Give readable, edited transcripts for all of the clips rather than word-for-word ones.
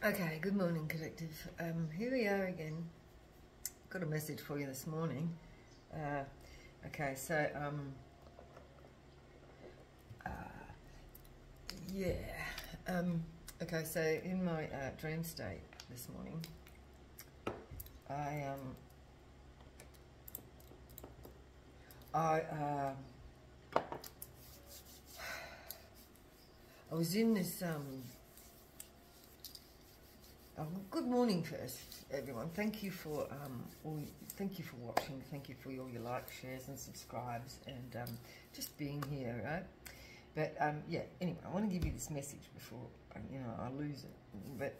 Okay, good morning, collective. Here we are again. Got a message for you this morning. Okay, so yeah. Okay, so in my dream state this morning, I was in this good morning first, everyone. Thank you for thank you for watching. Thank you for all your likes, shares, and subscribes, and just being here, right? But yeah. Anyway, I want to give you this message before I lose it. But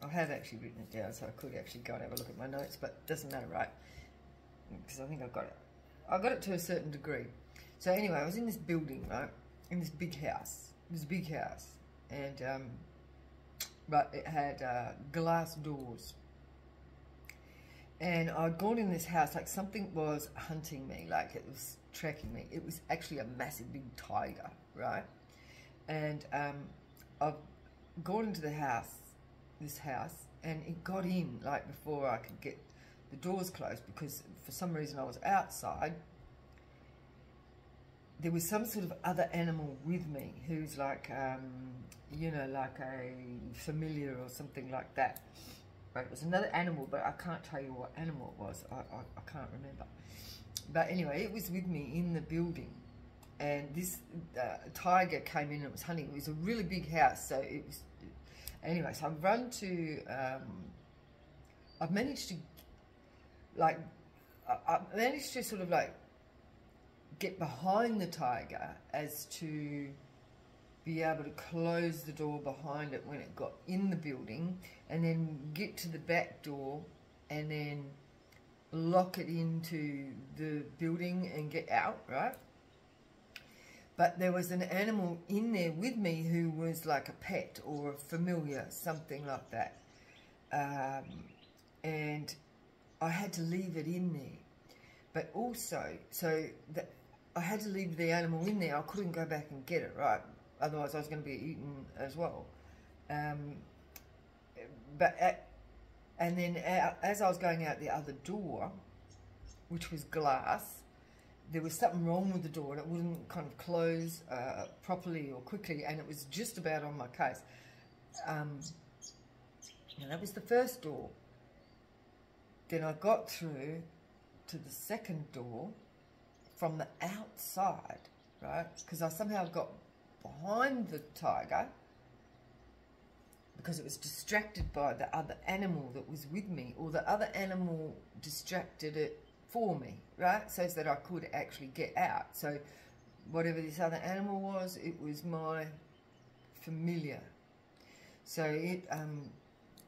I have actually written it down, so I could actually go and have a look at my notes. But it doesn't matter, right? Because I think I got it. I got it to a certain degree. So anyway, I was in this building, right? In this big house. It was a big house, and but it had glass doors. And I'd gone in this house like something was hunting me, like it was tracking me. It was actually a massive big tiger, right? And I've gone into this house, and it got in like before I could get the doors closed, because for some reason I was outside. There was some sort of other animal with me who's like, like a familiar or something like that. But it was another animal, but I can't tell you what animal it was. I can't remember. But anyway, it was with me in the building. And this tiger came in and it was hunting. It was a really big house, so it was... Anyway, so I've run to... I've managed to... Like... I managed to sort of like... get behind the tiger as to be able to close the door behind it when it got in the building, and then get to the back door and then lock it into the building and get out, right? But there was an animal in there with me who was like a pet or a familiar, something like that. And I had to leave it in there. But also, so that I had to leave the animal in there. I couldn't go back and get it, right? Otherwise, I was going to be eaten as well. And then as I was going out the other door, which was glass, there was something wrong with the door, and it wouldn't kind of close properly or quickly, and it was just about on my case. And that was the first door. Then I got through to the second door from the outside, right? Because I somehow got behind the tiger because it was distracted by the other animal that was with me, or the other animal distracted it for me, right? So that I could actually get out. So whatever this other animal was, it was my familiar. So it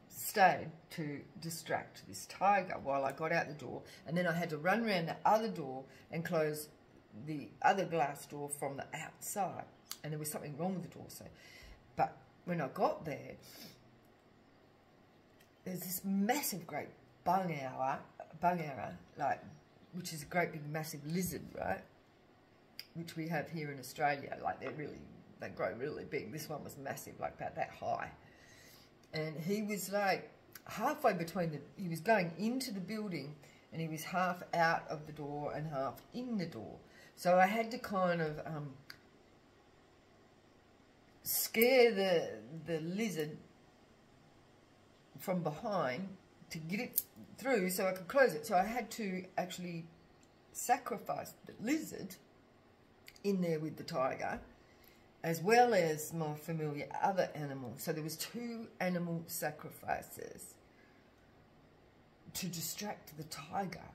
stayed to distract this tiger while I got out the door, and then I had to run around the other door and close the other glass door from the outside, and there was something wrong with the door. So, but when I got there, there's this massive great bung arrow, like, which is a great big massive lizard, right? Which we have here in Australia. Like they grow really big. This one was massive, like about that high. And he was like halfway between he was going into the building, and he was half out of the door and half in the door. So I had to kind of scare the lizard from behind to get it through so I could close it. So I had to actually sacrifice the lizard in there with the tiger, as well as my familiar other animal. So there was 2 animal sacrifices to distract the tiger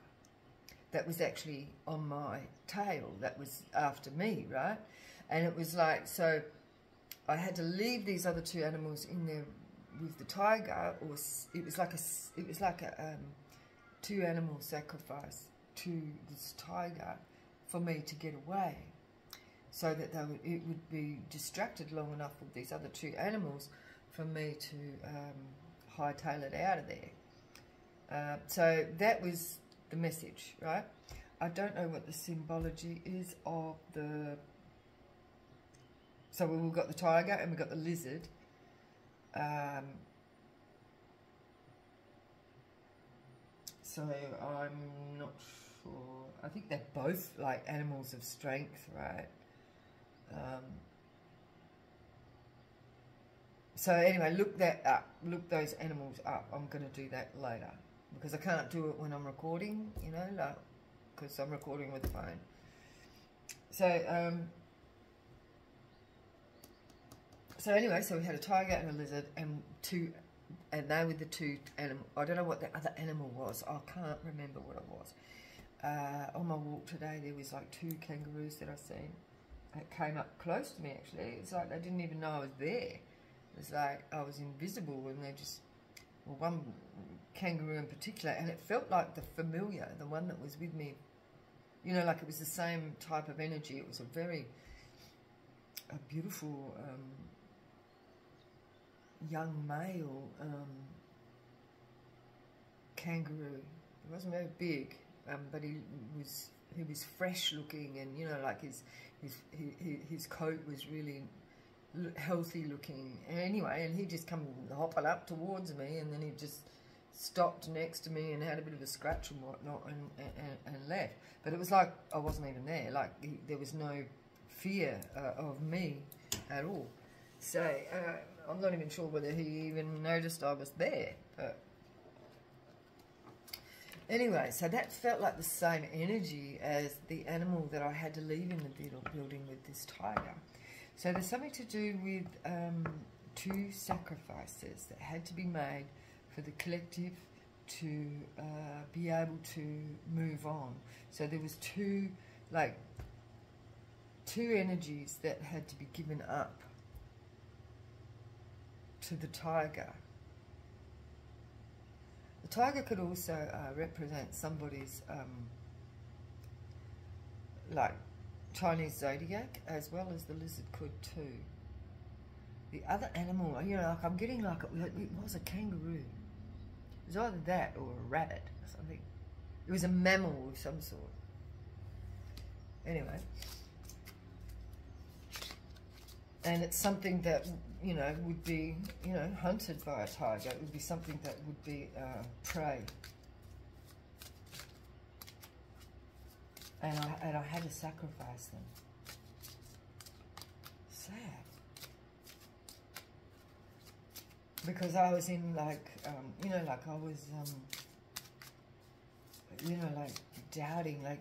that was actually on my tail, that was after me, right? And it was like, so I had to leave these other 2 animals in there with the tiger, or it was like a 2 animal sacrifice to this tiger for me to get away, so that it would be distracted long enough with these other 2 animals for me to hightail it out of there. So that was the message, right? I don't know what the symbology is of the... So we've got the tiger and we've got the lizard. So I'm not sure. I think they're both like animals of strength, right? So anyway, look that up. Look those animals up. I'm going to do that later because I can't do it when I'm recording, you know, like, because I'm recording with the phone. So anyway, so we had a tiger and a lizard and they were the two animals. I don't know what the other animal was. I can't remember what it was. On my walk today, there was like 2 kangaroos that I've seen. It came up close to me, actually. It's like they didn't even know I was there. It's like I was invisible, and they just, well, one kangaroo in particular, and it felt like the familiar, the one that was with me, you know, like it was the same type of energy. It was a beautiful young male kangaroo. He wasn't very big, but he was fresh looking, and you know, like his coat was really healthy looking. And anyway, and he just come hopping up towards me, and then he just stopped next to me and had a bit of a scratch and whatnot, and left. But it was like I wasn't even there. Like there was no fear of me at all. So I'm not even sure whether he even noticed I was there. But anyway, so that felt like the same energy as the animal that I had to leave in the building with this tiger. So there's something to do with 2 sacrifices that had to be made for the collective to be able to move on. So there was two energies that had to be given up to the tiger. The tiger could also represent somebody's like Chinese zodiac, as well as the lizard could too. The other animal, you know, like I'm getting like it was a kangaroo. It was either that or a rabbit or something. It was a mammal of some sort. Anyway. And it's something that, you know, would be, you know, hunted by a tiger. It would be something that would be prey. And I had to sacrifice them. Sad. Because I was in like, you know, like I was, you know, like doubting like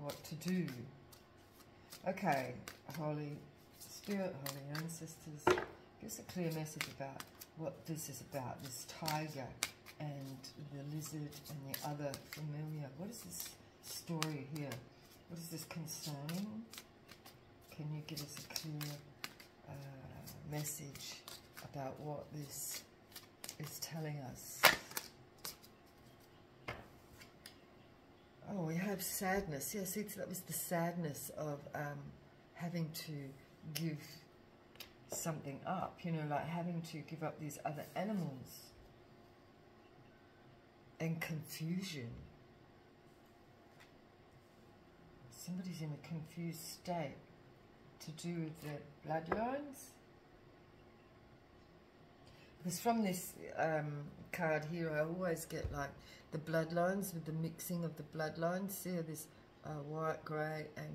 what to do. Okay, Holy Spirit, Holy Ancestors, give us a clear message about what this is about, this tiger and the lizard and the other familiar. What is this story here? What is this concerning? Can you give us a clear message about what this is telling us? Oh, we have sadness. Yeah, see, that was the sadness of having to give something up, you know, like having to give up these other animals, and confusion. Somebody's in a confused state to do with their bloodlines. Because from this card here, I always get like the bloodlines with the mixing of the bloodlines. See this white, grey and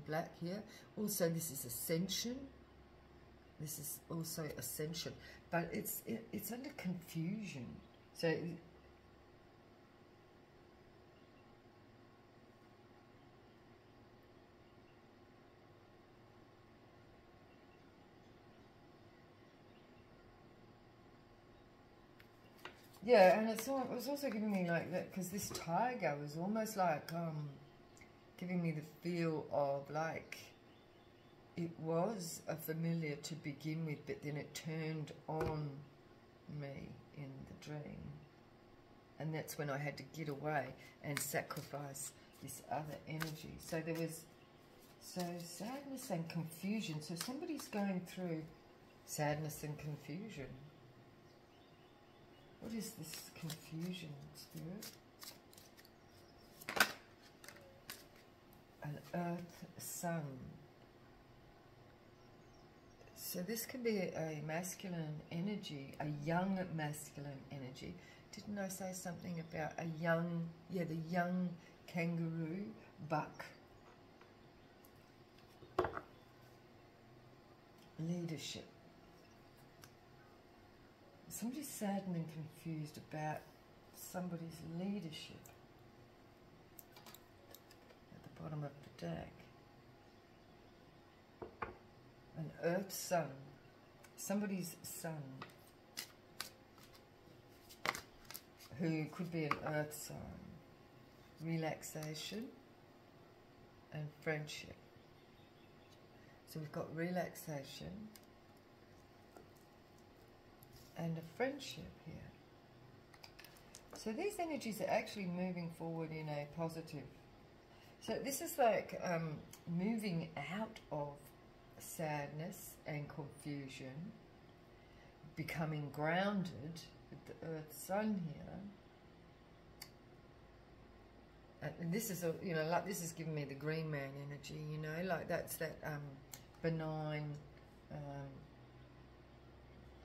black here. Also, this is ascension. This is also ascension. But it's under confusion. So yeah, and it was also giving me like that, because this tiger was almost like giving me the feel of like it was a familiar to begin with, but then it turned on me in the dream, and that's when I had to get away and sacrifice this other energy. So there was sadness and confusion. So somebody's going through sadness and confusion. What is this confusion, Spirit? An earth sun. So this can be a masculine energy, a young masculine energy. Didn't I say something about a young, yeah, the young kangaroo buck? Leadership. Somebody's saddened and confused about somebody's leadership at the bottom of the deck. An earth sun, somebody's son, who could be an earth sign. Relaxation and friendship. So we've got relaxation and a friendship here. So these energies are actually moving forward in a positive. So this is like moving out of sadness and confusion, becoming grounded with the earth sun here. And this is, you know, like this is giving me the green man energy, you know, like that's that benign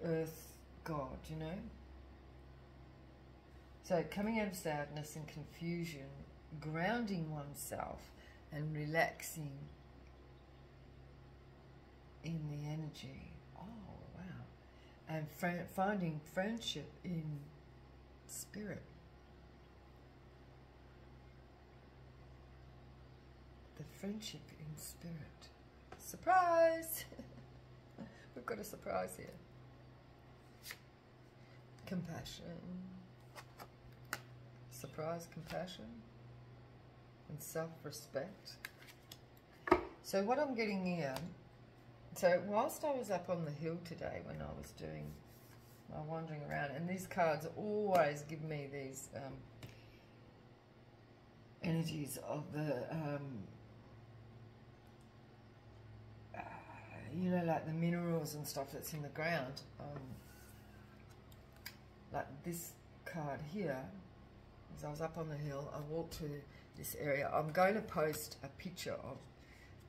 earth god, you know. So coming out of sadness and confusion, grounding oneself and relaxing in the energy. Oh, wow. And finding friendship in spirit. The friendship in spirit. Surprise! We've got a surprise here. Compassion. Surprise, compassion. And self-respect. So what I'm getting here, so whilst I was up on the hill today when I was doing my wandering around, and these cards always give me these energies of the, you know, like the minerals and stuff that's in the ground. Like this card here, as I was up on the hill, I walked to this area. I'm going to post a picture of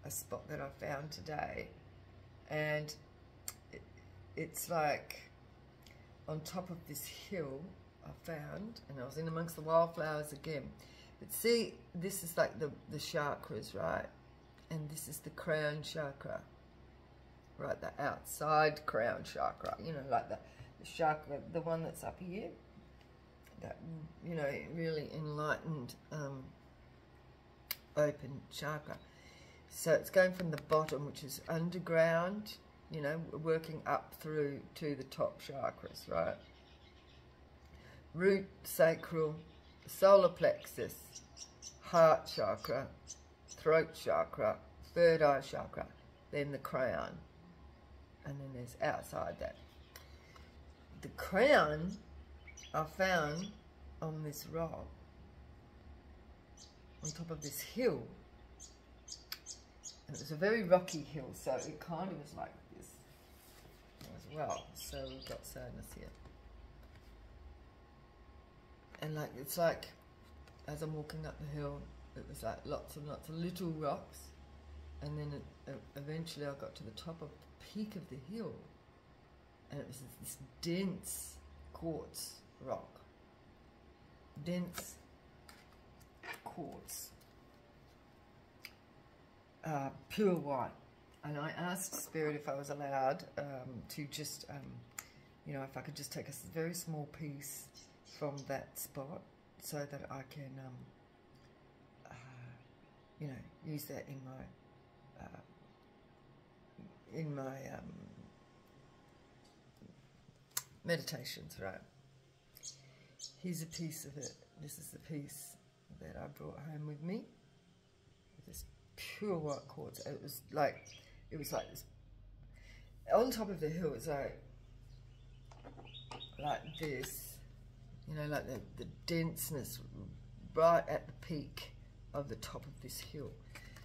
a spot that I found today. And it's like on top of this hill I found, and I was in amongst the wildflowers again. But see, this is like the chakras, right? And this is the crown chakra, right? The outside crown chakra, you know, like the chakra, the one that's up here, that, you know, really enlightened, open chakra. So it's going from the bottom, which is underground, you know, working up through to the top chakras, right? Root, sacral, solar plexus, heart chakra, throat chakra, third eye chakra, then the crown, and then there's outside that. The crown I found on this rock, on top of this hill. And it was a very rocky hill, so it kind of was like this as well. So we've got sadness here. And like, it's like, as I'm walking up the hill, it was like lots and lots of little rocks. And then eventually I got to the top of the peak of the hill. And it was this dense quartz rock. Dense quartz. Pure white. And I asked Spirit if I was allowed to just, you know, if I could just take a very small piece from that spot so that I can, you know, use that in my meditations, right? Here's a piece of it. This is the piece that I brought home with me. This pure white quartz. It was like this. On top of the hill, it's like this, you know, like the denseness right at the peak of the top of this hill.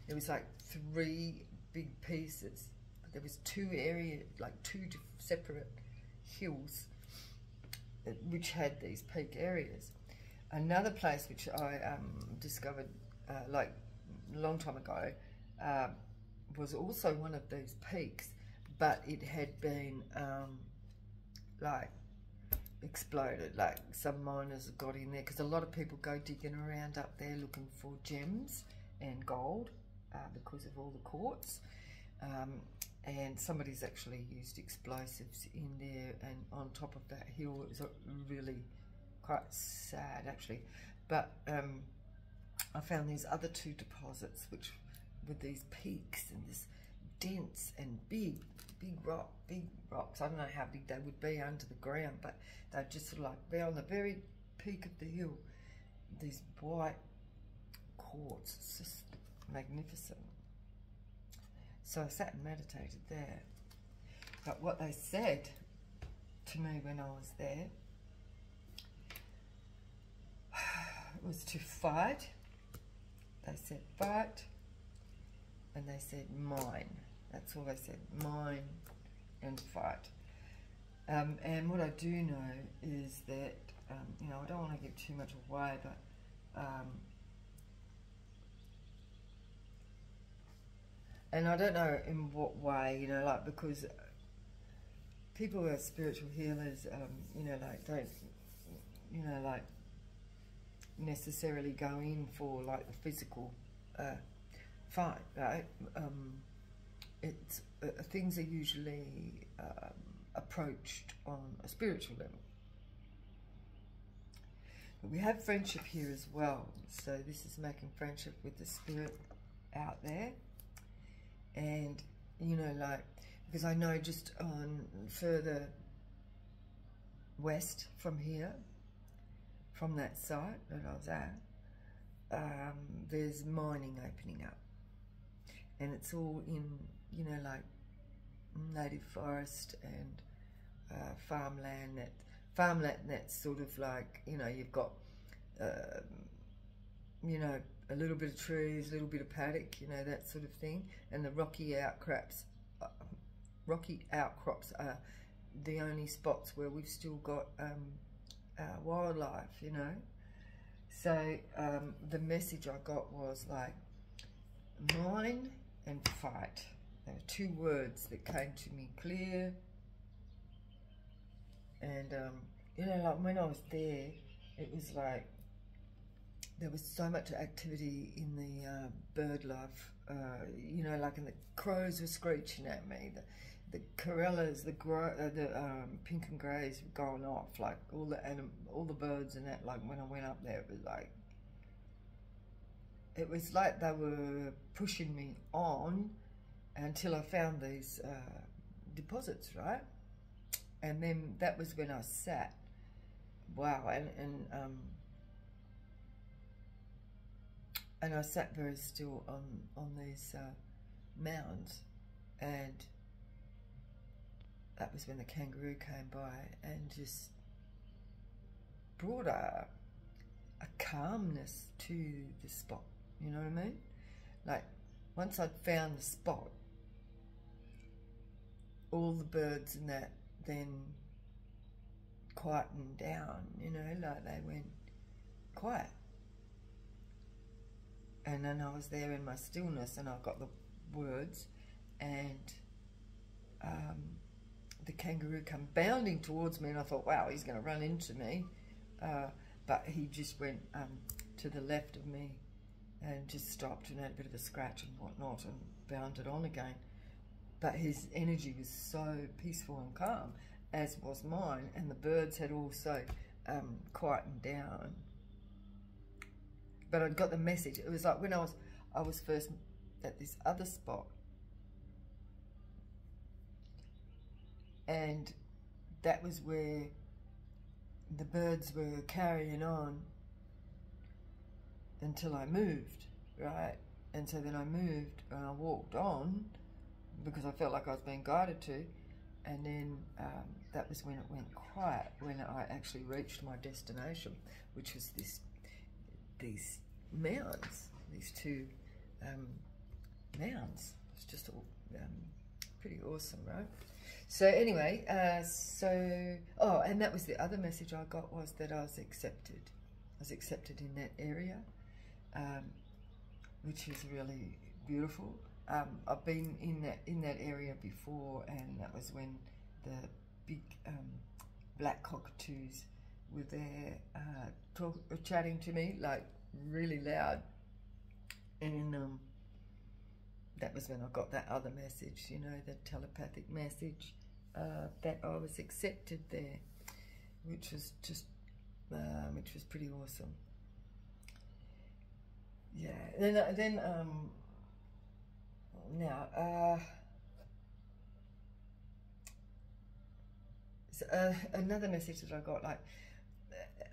It was like 3 big pieces. There was 2 areas, like 2 separate hills, which had these peak areas. Another place which I discovered like a long time ago was also one of these peaks, but it had been like exploded. Like some miners got in there, because a lot of people go digging around up there looking for gems and gold because of all the quartz. And somebody's actually used explosives in there, and on top of that hill. It was really quite sad actually. But I found these other two deposits which with these peaks and this dense and big rocks. I don't know how big they would be under the ground, but they'd just sort of like be on the very peak of the hill. These white quartz, it's just magnificent. So I sat and meditated there. But what they said to me when I was there was to fight. They said fight, and they said mine. That's all they said, mine and fight. And what I do know is that, you know, I don't want to give too much away, but and I don't know in what way, you know, like, because people who are spiritual healers, you know, like, don't, you know, like, necessarily go in for, like, the physical fight, right? It's things are usually approached on a spiritual level. But we have friendship here as well, so this is making friendship with the spirit out there. And, you know, like, because I know just on further west from here, from that site that I was at, there's mining opening up. And it's all in, you know, like, native forest and farmland that's sort of like, you know, you've got, you know, a little bit of trees, a little bit of paddock, you know, that sort of thing. And the rocky outcrops are the only spots where we've still got wildlife, you know. So the message I got was like, mine and fight. There were two words that came to me clear. And, you know, like when I was there, it was like, there was so much activity in the bird life, you know, like, and the crows were screeching at me, the corellas, the pink and greys were going off, like all the birds and that. Like when I went up there, it was like they were pushing me on until I found these deposits, right? And then that was when I sat. Wow, and I sat very still on these mounds, and that was when the kangaroo came by and just brought a calmness to the spot, you know what I mean? Like, once I'd found the spot, all the birds and that then quietened down, you know, like they went quiet. And then I was there in my stillness, and I got the words, and the kangaroo come bounding towards me, and I thought, wow, he's going to run into me. But he just went to the left of me and just stopped and had a bit of a scratch and whatnot and bounded on again. But his energy was so peaceful and calm, as was mine, and the birds had also quietened down. But I got the message. It was like when I was first at this other spot, and that was where the birds were carrying on until I moved, right? And so then I moved and I walked on because I felt like I was being guided to, and then that was when it went quiet, when I actually reached my destination, which was these mounds, these two mounds. It's just all pretty awesome, right? So anyway, oh, and that was the other message I got, was that I was accepted. I was accepted in that area, which is really beautiful. I've been in that area before, and that was when the big black cockatoos were there chatting to me like really loud, and that was when I got that other message, you know, the telepathic message that I was accepted there, which was just which was pretty awesome. Yeah. Then now so, another message that I got, like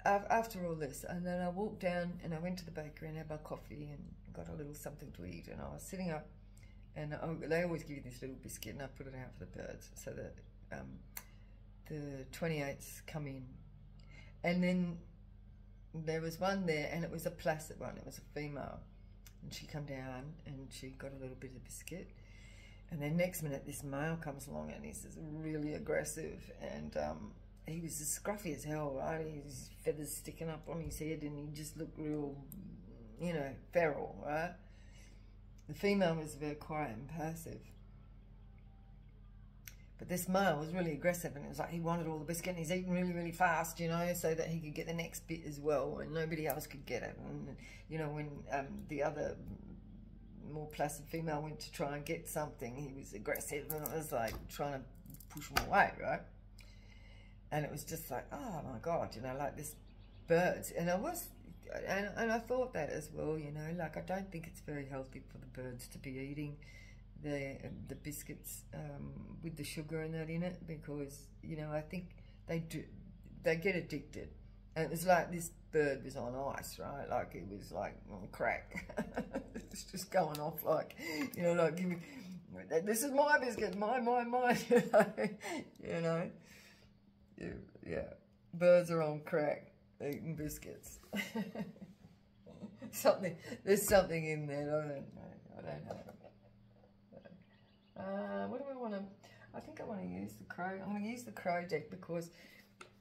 after all this, and then I walked down and I went to the bakery and had my coffee and got a little something to eat, and I was sitting up, and they always give you this little biscuit, and I put it out for the birds so that the 28s come in, and then there was one there, and it was a placid one, it was a female, and she come down and she got a little bit of biscuit, and then next minute this male comes along and he's really aggressive, and he was as scruffy as hell, right? His feathers sticking up on his head, and he just looked real, you know, feral, right? The female was very quiet and passive, but this male was really aggressive, and it was like he wanted all the biscuit, and he's eating really, really fast, you know, so that he could get the next bit as well, and nobody else could get it. And you know, when the other more placid female went to try and get something, he was aggressive, and it was like trying to push him away, right? And it was just like, oh my God, you know, like this birds. And I thought that as well, you know, like I don't think it's very healthy for the birds to be eating the biscuits with the sugar and that in it, because, you know, I think they get addicted. And it was like this bird was on ice, right? Like it was like on crack. It's just going off like, you know, like, give me, this is my biscuit, mine, you know. Yeah, birds are on crack eating biscuits. There's something in there. I don't know. What do I want to? I think I want to use the crow. I'm going to use the crow deck because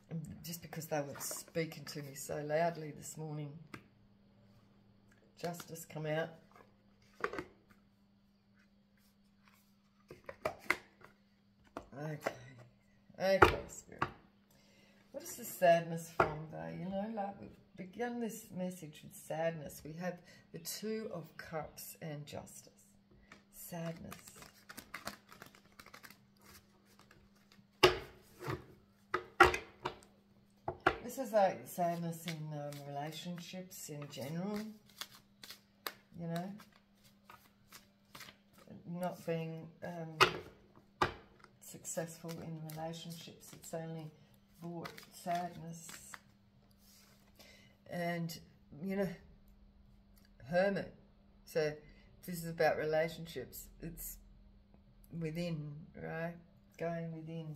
they were speaking to me so loudly this morning. Justice, come out. Okay, Spirit. What is the sadness from, though? You know, like we've begun this message with sadness. We have the Two of Cups and Justice. Sadness. This is like sadness in relationships in general. You know, not being successful in relationships. It's only brought sadness. And, you know, Hermit. So this is about relationships. It's within, right? Going within.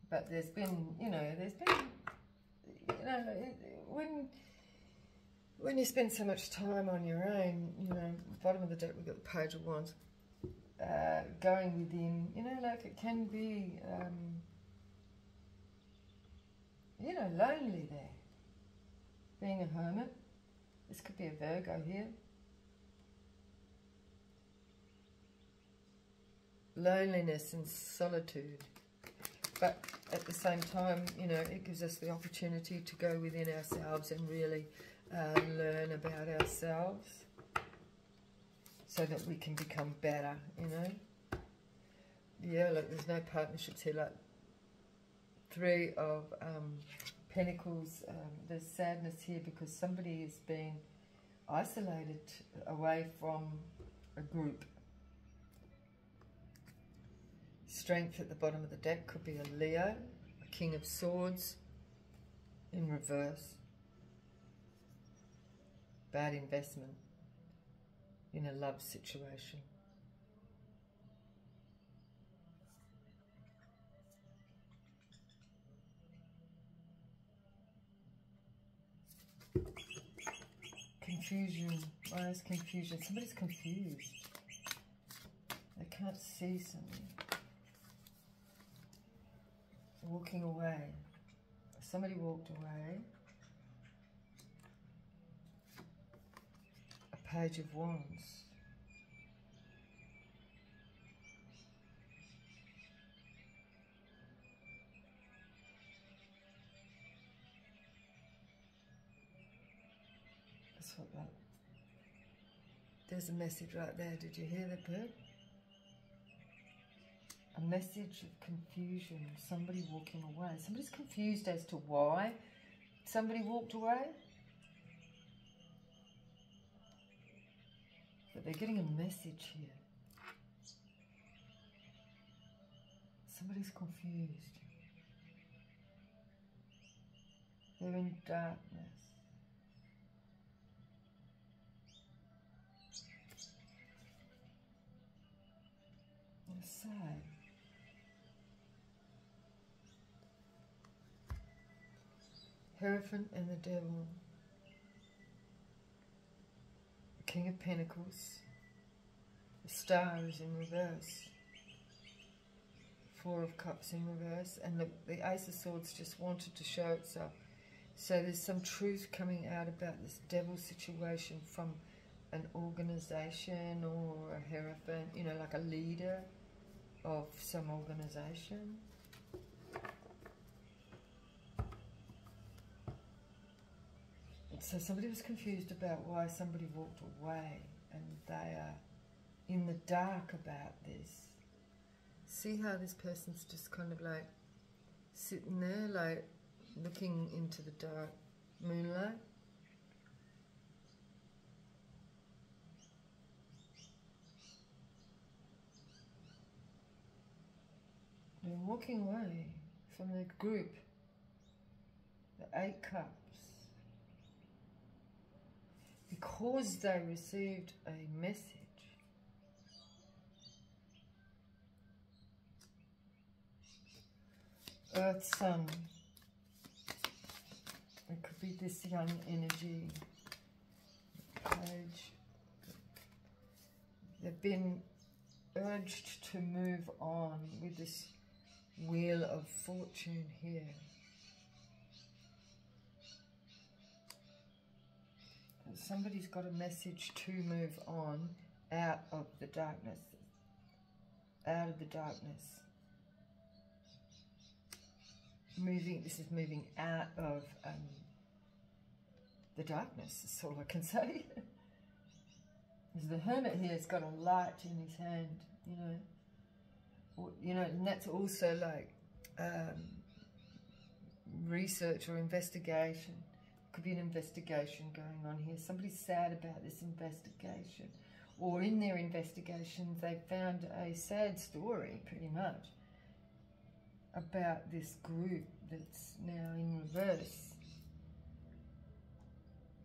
But there's been, you know, when you spend so much time on your own, you know, bottom of the deck we've got the Page of Wands. Going within, you know, like it can be, you know, lonely there. Being a hermit. This could be a Virgo here. Loneliness and solitude. But at the same time, you know, it gives us the opportunity to go within ourselves and really learn about ourselves so that we can become better, you know. Yeah, look, there's no partnerships here. Like Three of Pentacles, there's sadness here because somebody is being isolated away from a group. Strength at the bottom of the deck could be a Leo, a King of Swords in reverse. Bad investment in a love situation. Confusion. Why is confusion? Somebody's confused. They can't see something. Walking away. Somebody walked away. A Page of Wands. That's what that... There's a message right there. Did you hear that, bird? A message of confusion. Somebody walking away. Somebody's confused as to why somebody walked away. But they're getting a message here. Somebody's confused. They're in darkness. They're sad. Hierophant and the Devil. The King of Pentacles. The Star is in reverse. Four of Cups in reverse. And the Ace of Swords just wanted to show itself. So there's some truth coming out about this devil situation from an organization or a hierophant, you know, like a leader of some organization. So somebody was confused about why somebody walked away, and they are in the dark about this. See how this person's just kind of like sitting there, like looking into the dark moonlight. They're walking away from the group, the 8 Cups, because they received a message. Earth, Sun. It could be this young energy. Page. They've been urged to move on with this Wheel of Fortune here. Somebody's got a message to move on out of the darkness. Out of the darkness. This is moving out of the darkness, that's all I can say. Because the Hermit here has got a light in his hand, you know. You know, and that's also like research or investigation. Could be an investigation going on here. Somebody's sad about this investigation. Or in their investigations, they found a sad story, pretty much, about this group that's now in reverse.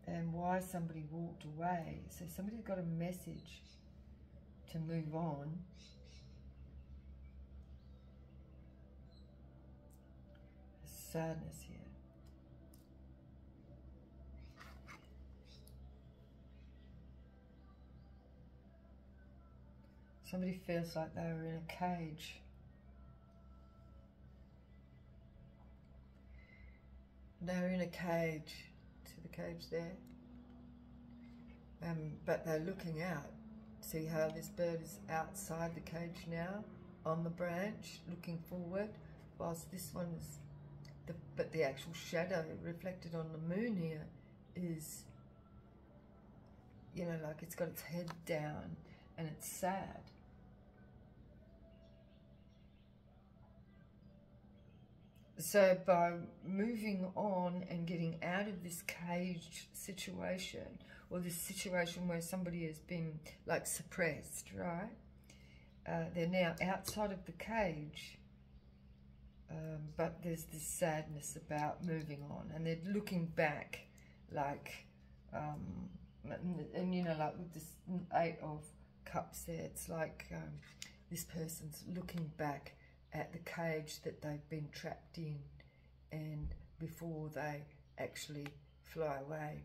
And why somebody walked away. So somebody's got a message to move on. There's sadness here. Somebody feels like they were in a cage. They're in a cage. See the cage there? But they're looking out. See how this bird is outside the cage now, on the branch, looking forward, whilst this one is, but the actual shadow reflected on the moon here is, you know, like it's got its head down and it's sad. So by moving on and getting out of this caged situation, or this situation where somebody has been like suppressed, right? They're now outside of the cage, but there's this sadness about moving on, and they're looking back, like, and you know, like with this 8 of Cups there, it's like this person's looking back at the cage that they've been trapped in, and before they actually fly away.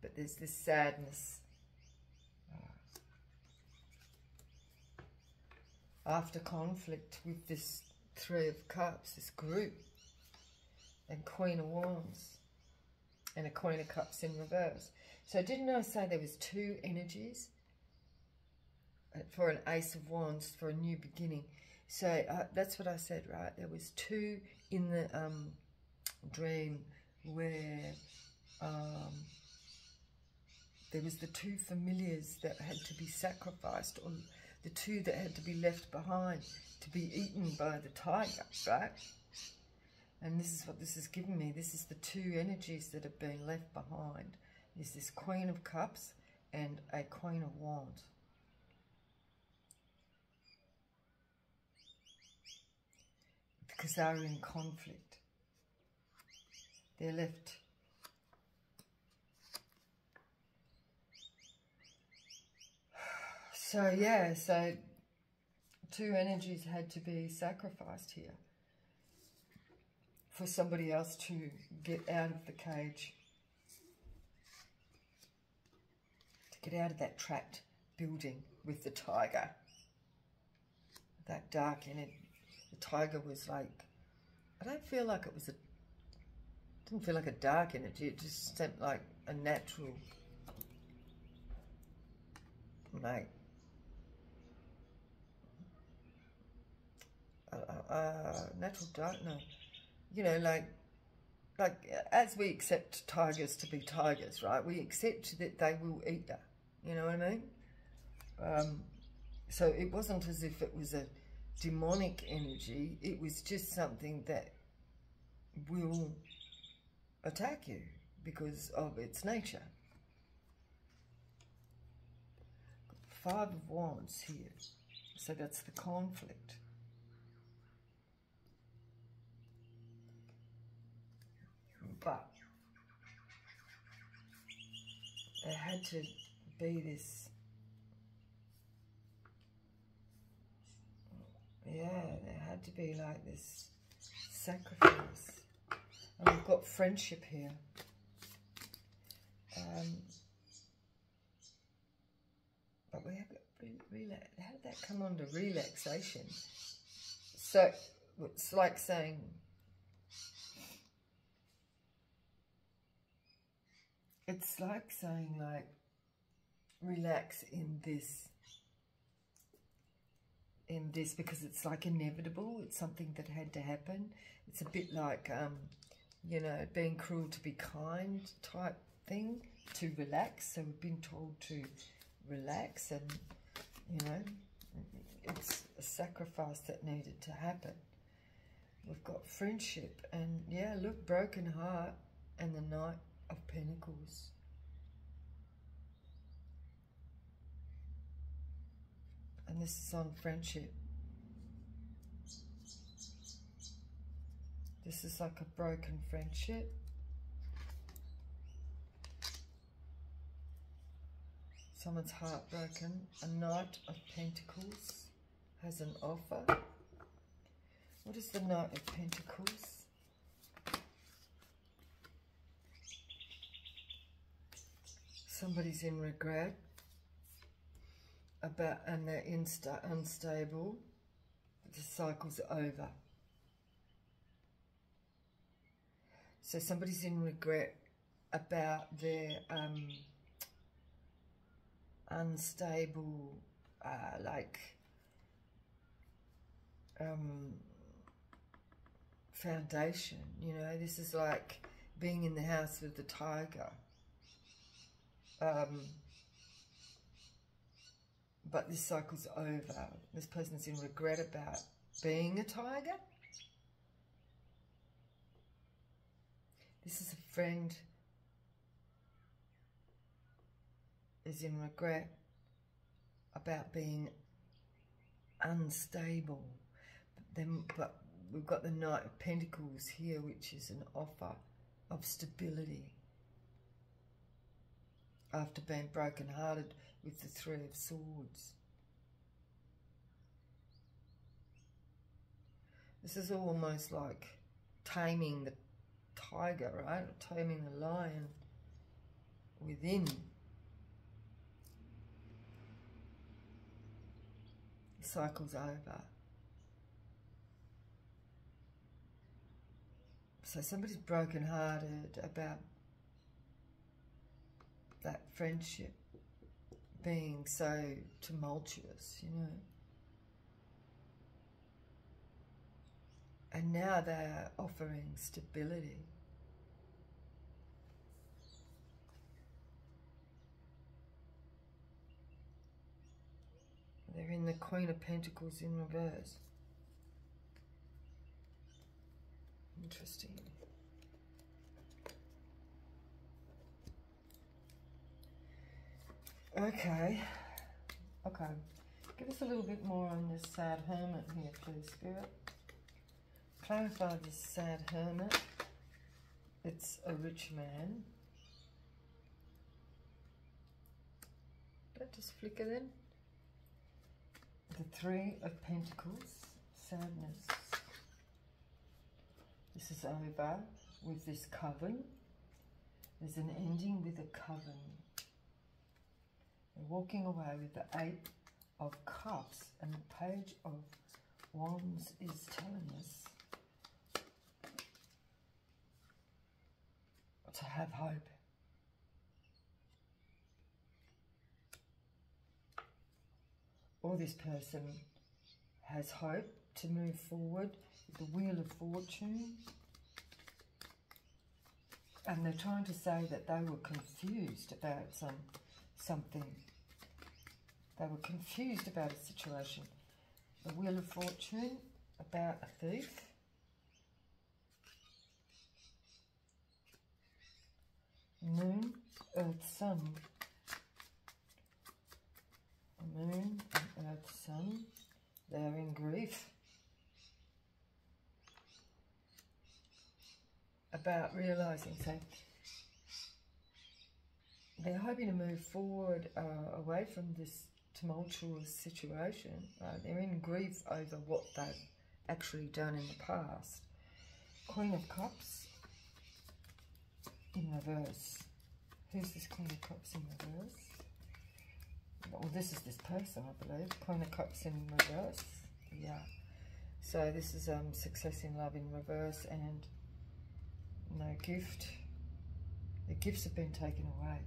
But there's this sadness. After conflict with this 3 of Cups, this group, and Queen of Wands, and a Queen of Cups in reverse. So didn't I say there was 2 energies for an Ace of Wands, for a new beginning? So that's what I said, right? There was 2 in the dream where there was the two familiars that had to be sacrificed, or the two that had to be left behind to be eaten by the tiger, right? And this is what this has given me. This is the two energies that have been left behind. There's this Queen of Cups and a Queen of Wands. Because they are in conflict. They're left. So yeah, so two energies had to be sacrificed here for somebody else to get out of the cage, to get out of that trapped building with the tiger. That dark energy. The tiger was like, I don't feel like it was didn't feel like a dark energy, it just seemed like a natural, like, natural dark, no, you know, like as we accept tigers to be tigers, right? We accept that they will eat her, you know what I mean? So it wasn't as if it was a demonic energy, it was just something that will attack you because of its nature. Five of Wands here, so that's the conflict. But there had to be this, yeah, there had to be like this sacrifice. And we've got friendship here. But we have how did that come under relaxation? So it's like saying, like, relax in this because it's like inevitable. It's something that had to happen. It's a bit like, you know, being cruel to be kind type thing, to relax. So we've been told to relax, and, you know, it's a sacrifice that needed to happen. We've got friendship, and yeah, look, broken heart, and the Knight of Pentacles. And this is on friendship. This is like a broken friendship. Someone's heartbroken. A Knight of Pentacles has an offer. What is the Knight of Pentacles? Somebody's in regret about, and they're unstable. The cycle's over. So somebody's in regret about their unstable, foundation. You know, this is like being in the house with the tiger. But this cycle's over. This person's in regret about being a tiger. This is a friend is in regret about being unstable. But we've got the Knight of Pentacles here, which is an offer of stability after being broken-hearted with the Three of Swords. This is almost like taming the tiger, right? Taming the lion within. The cycle's over. So somebody's broken-hearted about that friendship being so tumultuous, you know. And now they're offering stability. They're in the Queen of Pentacles in reverse. Interesting. Okay. Okay. Give us a little bit more on this sad hermit here, please, Spirit. Clarify this sad hermit. It's a rich man. Did that just flicker then? The Three of Pentacles. Sadness. This is over with this coven. There's an ending with a coven. They're walking away with the Eight of Cups, and the Page of Wands is telling us to have hope. Or this person has hope to move forward with the Wheel of Fortune. And they're trying to say that they were confused about something. They were confused about a situation. The Wheel of Fortune, about a thief. Moon, Earth, Sun. Moon and Earth, Sun. They're in grief. About realising, so they're hoping to move forward away from this tumultuous situation. They're in grief over what they've actually done in the past. Queen of Cups in reverse. Who's this Queen of Cups in reverse? Well, this is this person, I believe. Queen of Cups in reverse. Yeah. So this is success in love in reverse, and no gift. The gifts have been taken away.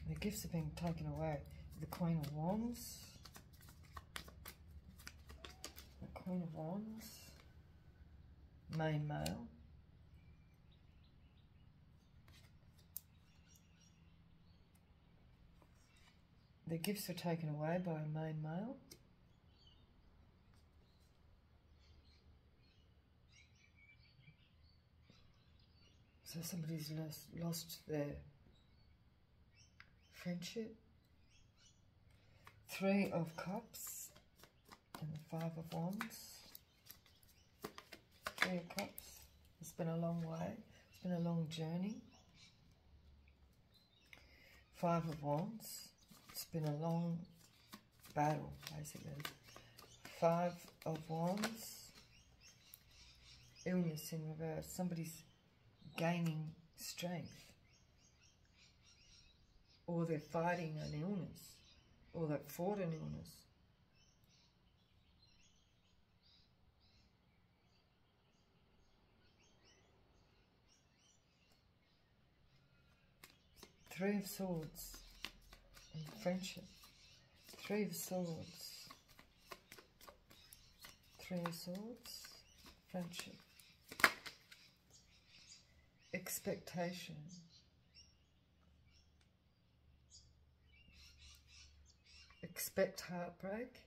The gifts have been taken away. The Queen of Wands. The Queen of Wands. Main male. The gifts were taken away by a main male. So somebody's lost their friendship. Three of Cups and the Five of Wands. Three of Cups. It's been a long way. It's been a long journey. Five of Wands. It's been a long battle, basically. Five of Wands. Illness in reverse. Somebody's gaining strength. Or they're fighting an illness. Or they've fought an illness. Three of Swords. And friendship. Three of Swords. Three of Swords. Friendship. Expectation. Expect heartbreak.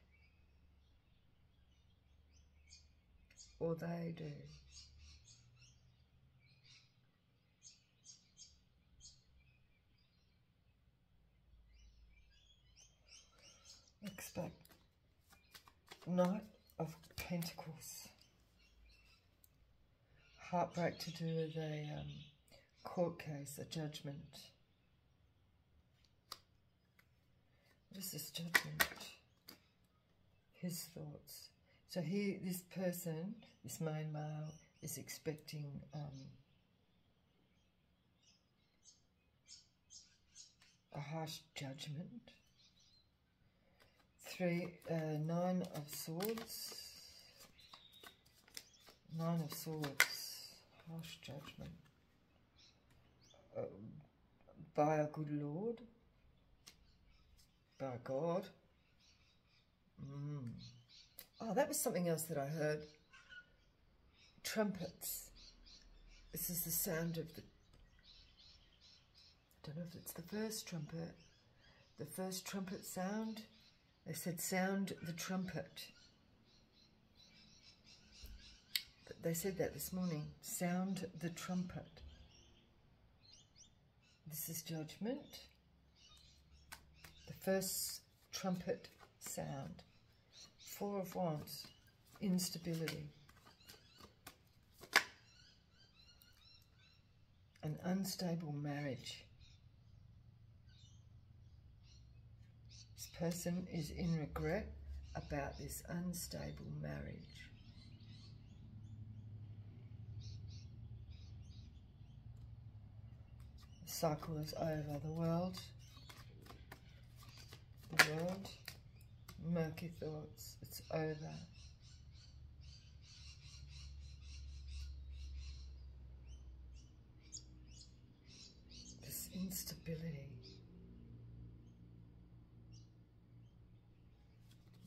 Or they do. Expect Knight of Pentacles. Heartbreak to do with a court case, a judgment. What is this judgment? His thoughts. So here, this person, this main male, is expecting a harsh judgment. Nine of Swords. Nine of Swords. Harsh judgment. By a good Lord. By God. Oh, that was something else that I heard. Trumpets. This is the sound of the, I don't know if it's the first trumpet sound. They said sound the trumpet. They said that this morning, sound the trumpet. This is judgment. The first trumpet sound. Four of Wands, instability. An unstable marriage. This person is in regret about this unstable marriage. The cycle is over. The world, murky thoughts, it's over. This instability.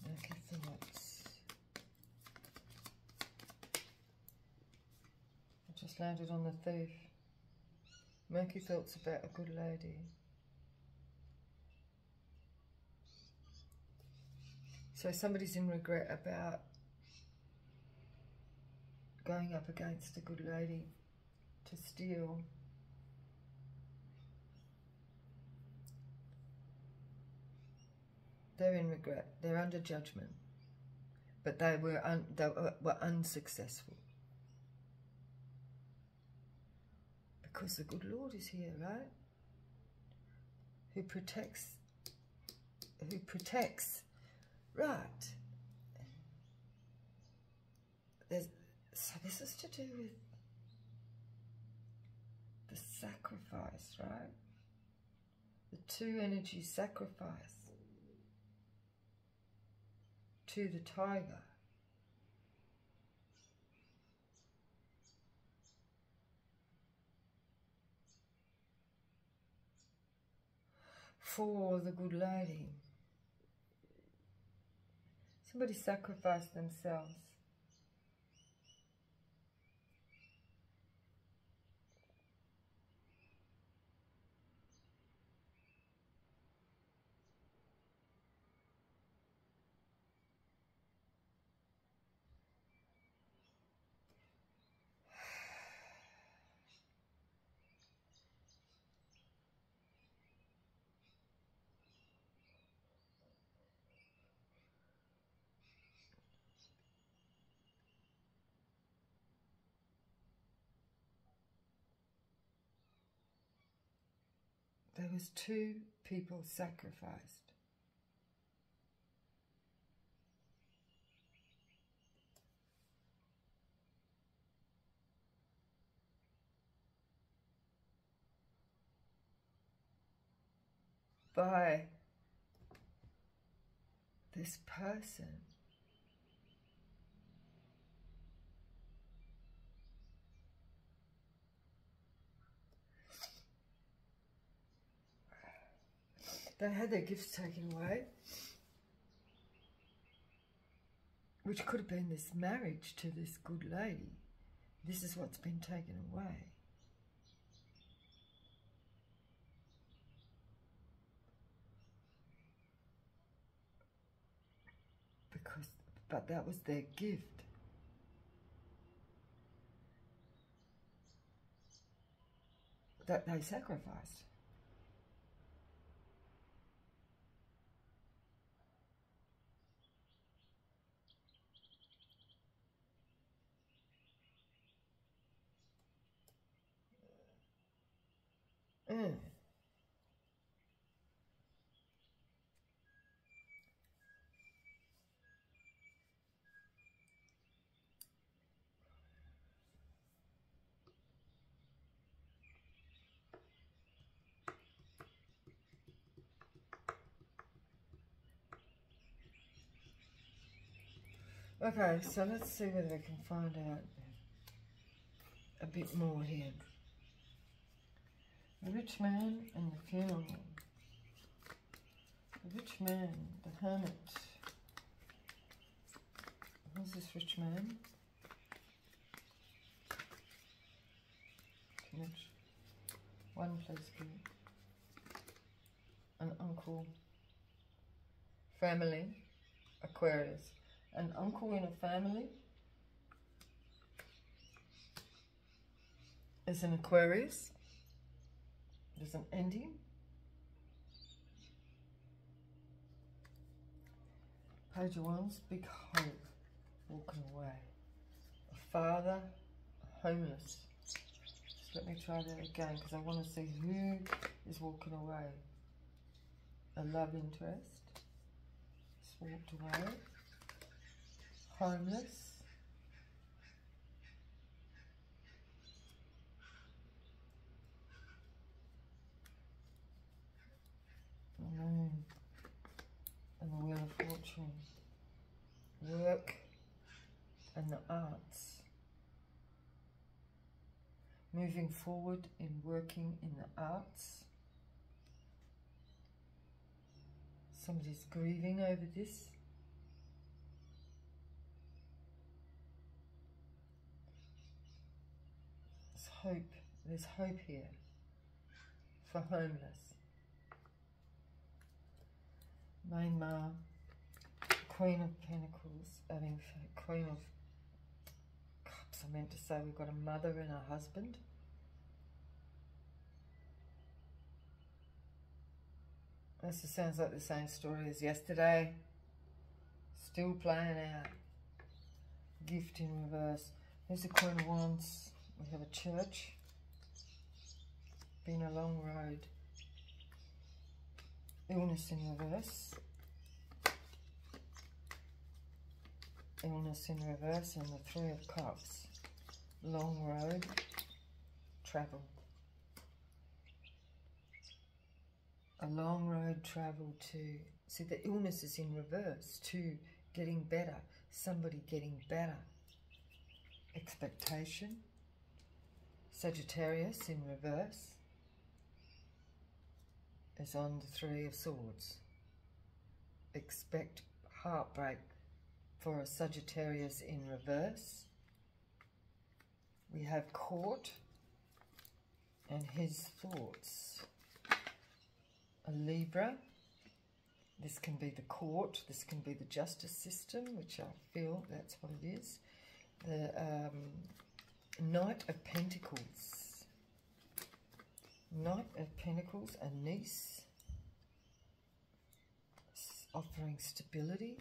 Murky thoughts. I just landed on the Thief. Murky thoughts about a good lady. So somebody's in regret about going up against a good lady to steal. They're in regret. They're under judgment. But they were unsuccessful. Because the good Lord is here, right? Who protects. Right. So this is to do with the sacrifice, right? The two energy sacrifice to the tiger. For the good lady. Somebody sacrificed themselves. There was two people sacrificed. By this person. They had their gifts taken away, which could have been this marriage to this good lady. This is what's been taken away. But that was their gift. That they sacrificed. Okay, so let's see whether we can find out a bit more here. The rich man and the funeral. The rich man, the hermit. Who's this rich man? Which one, please, please? An uncle. Family. Aquarius. An uncle in a family is an Aquarius. There's an ending. Page of Wands, big hope, walking away. A father, homeless. Just let me try that again because I want to see who is walking away. A love interest. Just walked away. Homeless. The moon. And the Wheel of Fortune. Work and the arts. Moving forward in working in the arts. Somebody's grieving over this. There's hope. There's hope here for homeless. Myanmar, Queen of Pentacles, Queen of Cups. I meant to say we've got a mother and a husband. This sounds like the same story as yesterday. Still playing out. Gift in reverse. There's the Queen of Wands. We have a church. Been a long road. Illness in reverse. Illness in reverse and the Three of Cups. Long road. Travel. A long road travel to... See, the illness is in reverse. To getting better. Somebody getting better. Expectation. Sagittarius in reverse is on the Three of Swords. Expect heartbreak for a Sagittarius in reverse. We have Court and his thoughts. A Libra. This can be the court. This can be the justice system, which I feel that's what it is. The Knight of Pentacles. Knight of Pentacles, a niece. Offering stability.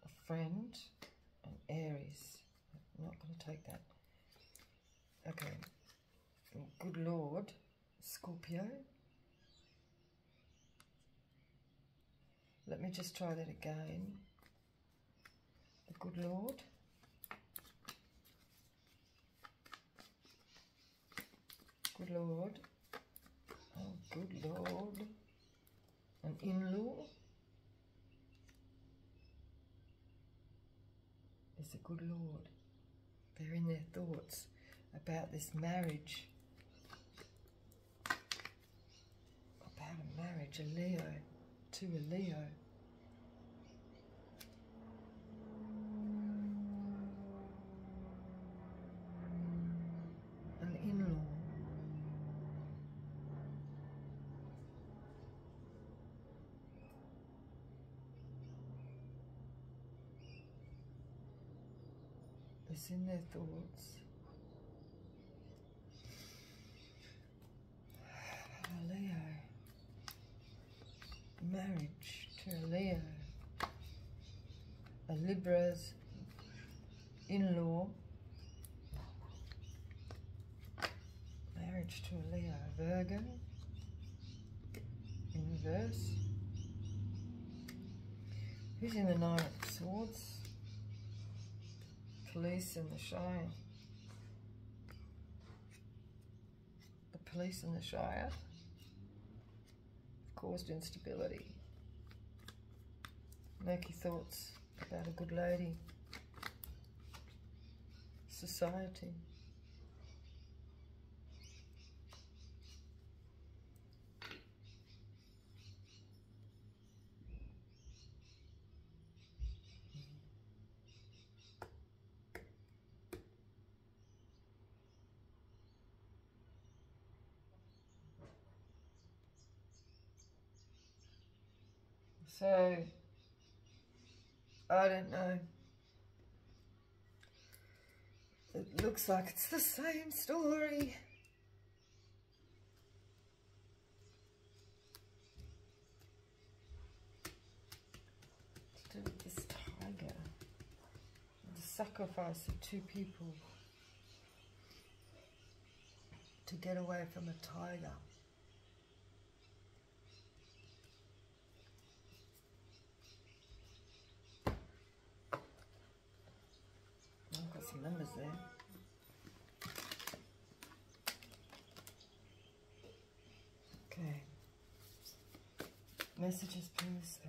A friend. An Aries. I'm not going to take that. Okay. Good Lord. Scorpio. Let me just try that again. The Good Lord. Good Lord. Oh, good Lord. An in-law. Is a good Lord. They're in their thoughts about this marriage. About a marriage, a Leo, to a Leo. An in-law. It's in their thoughts. A Leo. Marriage to a Leo. A Libra's in-law. Marriage to a Leo. Virgo. In reverse. Who's in the Nine of Swords? Police in the Shire. The police in the Shire have caused instability. Murky thoughts about a good lady. Society. So, I don't know. It looks like it's the same story. To do with this tiger. The sacrifice of 2 people to get away from a tiger. I've got some numbers there. Okay. Messages, please.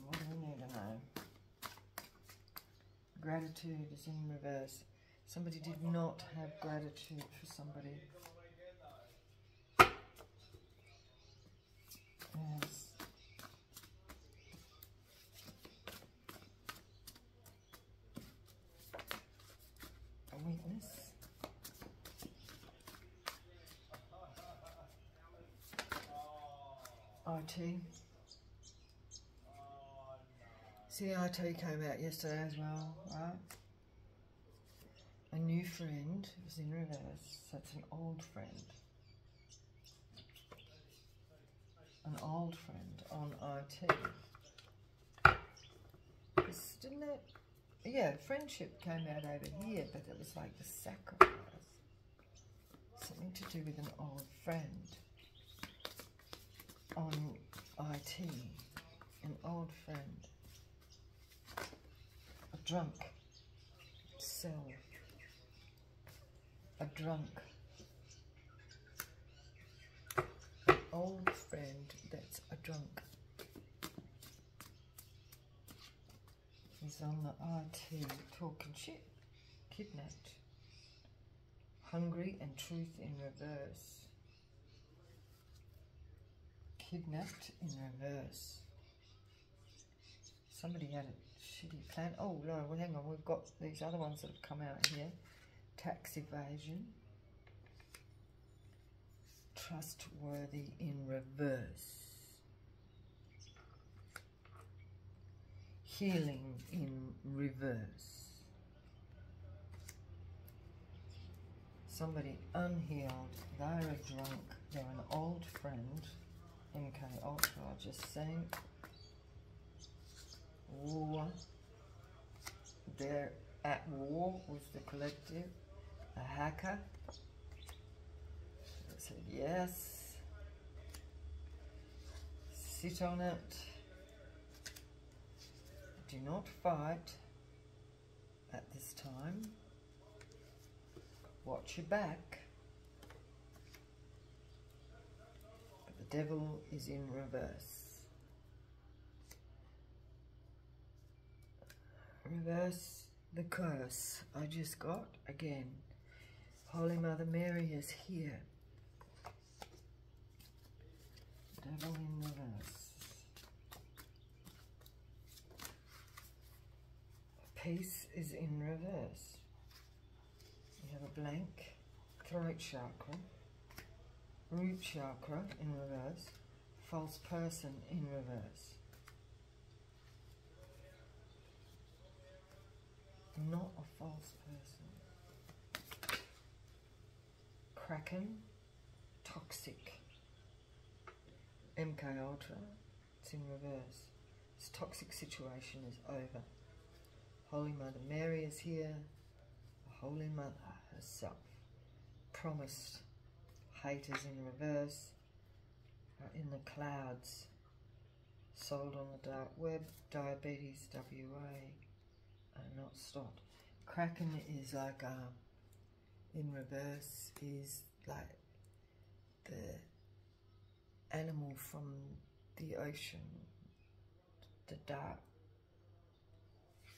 What do we need to know? Gratitude is in reverse. Somebody did not have gratitude for somebody. Yes. A weakness. IT. See, IT came out yesterday as well, right? A new friend is in reverse, so it's an old friend. An old friend on IT. Didn't that? Yeah, friendship came out over here, but it was like the sacrifice. Something to do with an old friend. On IT. An old friend. A drunk. Sell. A drunk. An old friend that's a drunk. He's on the IT talking shit. Kidnapped. Hungry and truth in reverse. Kidnapped in reverse. Somebody had a shitty plan. Oh no, well hang on, we've got these other ones that have come out here. Tax evasion. Trustworthy in reverse. Healing in reverse. Somebody unhealed. They're a drunk. They're an old friend. MK Ultra, just saying. War. They're at war with the collective. A hacker. I said yes. Sit on it. Do not fight at this time. Watch your back. But the devil is in reverse. Reverse the curse I just got again. Holy Mother Mary is here. Devil in reverse. Peace is in reverse. You have a blank. Throat chakra. Root chakra in reverse. False person in reverse. Not a false person. Kraken. Toxic. MK Ultra. It's in reverse. This toxic situation is over. Holy Mother Mary is here. The Holy Mother herself. Promised. Haters in reverse. Are in the clouds. Sold on the dark web. Diabetes WA. Are not stopped. Kraken is like in reverse is like the animal from the ocean. The dark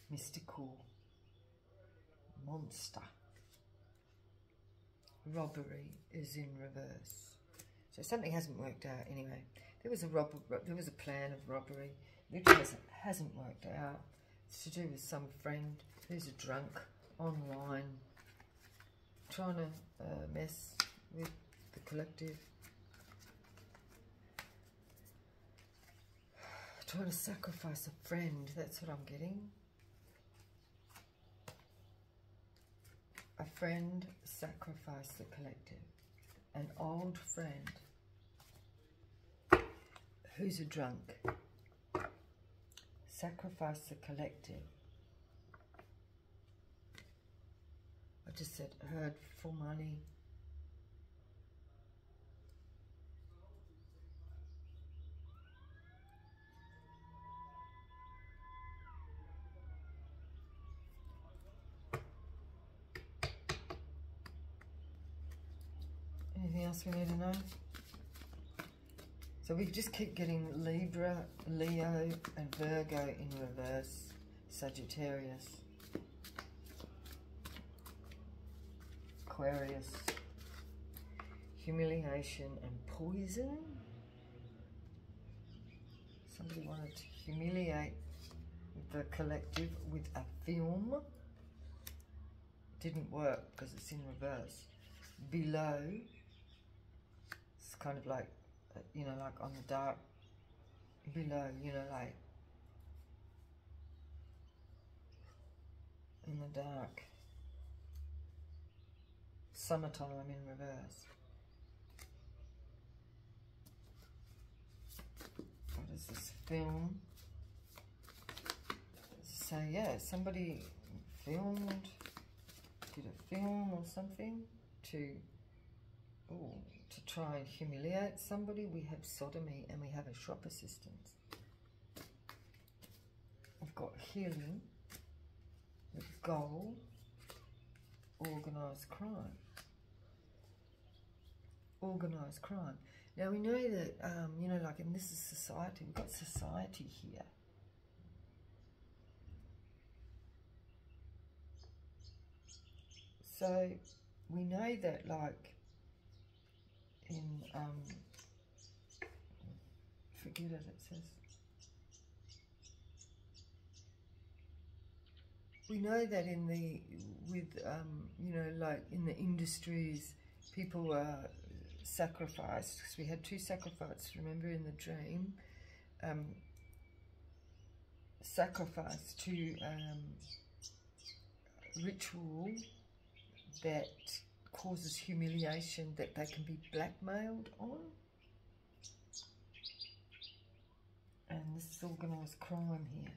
mystical monster. Robbery is in reverse. So something hasn't worked out anyway. There was a plan of robbery which hasn't worked out. It's to do with some friend who's a drunk online trying to mess with the collective. trying to sacrifice a friend. That's what I'm getting. A friend sacrificed the collective. An old friend who's a drunk sacrificed the collective. I just said, heard for money. Anything else we need to know? So we just keep getting Libra, Leo, and Virgo in reverse. Sagittarius, Aquarius, humiliation and poison. Somebody wanted to humiliate the collective with a film. Didn't work because it's in reverse. Below, it's kind of like, you know, like on the dark below, you know, like in the dark. Summertime in reverse. What is this film? So yeah, somebody filmed, did a film or something to try and humiliate somebody. We have sodomy and we have a shop assistant. We've got healing, with goal, organised crime. Organised crime. Now we know that, you know, like, and this is society. We've got society here. So we know that, like, in, forget it says. We know that in the, with, you know, like in the industries, people were sacrificed, because we had 2 sacrifices, remember, in the dream. Sacrifice to ritual that causes humiliation, that they can be blackmailed on. And this is organised crime here.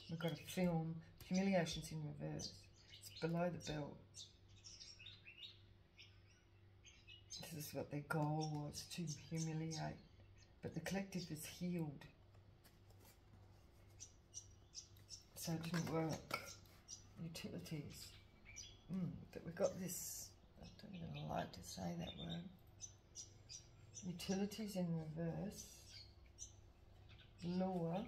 We've got a film, humiliation's in reverse. It's below the belt. This is what their goal was, to humiliate. But the collective is healed. So it didn't work. Utilities. But we got this, I don't even like to say that word. Utilities in reverse. Law.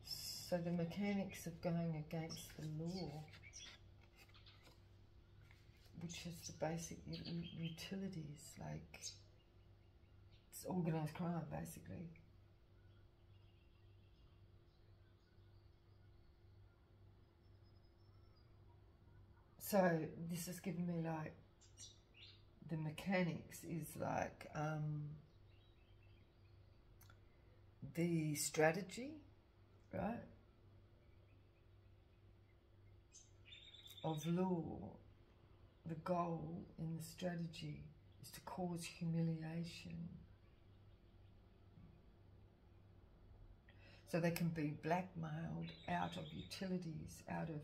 So the mechanics of going against the law, which is the basic utilities, like it's organised crime basically. So this has given me, like, the mechanics is like the strategy, right, of law. The goal in the strategy is to cause humiliation. So they can be blackmailed out of utilities, out of,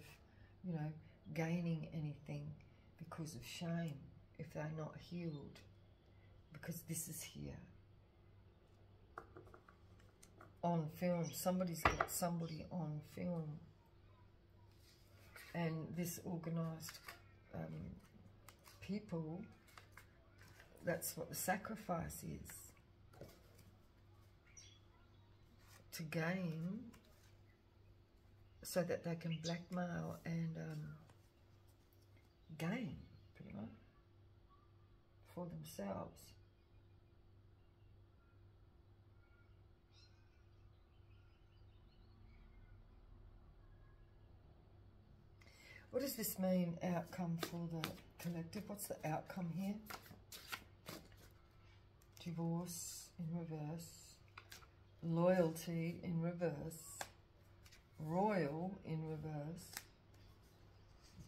you know, gaining anything because of shame if they're not healed. Because this is here. On film. Somebody's got somebody on film. And this organised people, that's what the sacrifice is. To gain, so that they can blackmail and gain, pretty much, for themselves. What does this mean, outcome for the collective? What's the outcome here? Divorce in reverse. loyalty in reverse, royal in reverse,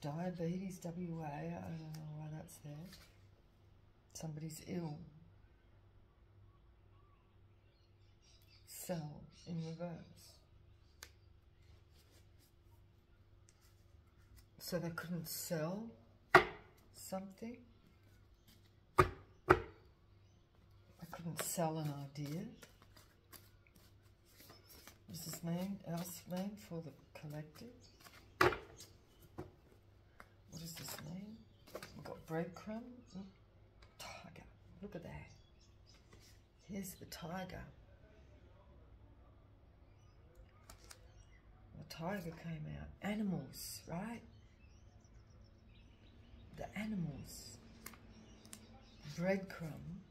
diabetes, WA, I don't know why that's there. Somebody's ill. Sell in reverse. So they couldn't sell something. They couldn't sell an idea. What does this mean? Else mean for the collective? What does this mean? We've got breadcrumb. Tiger. Look at that. Here's the tiger. The tiger came out. Animals, right? The animals. Breadcrumb.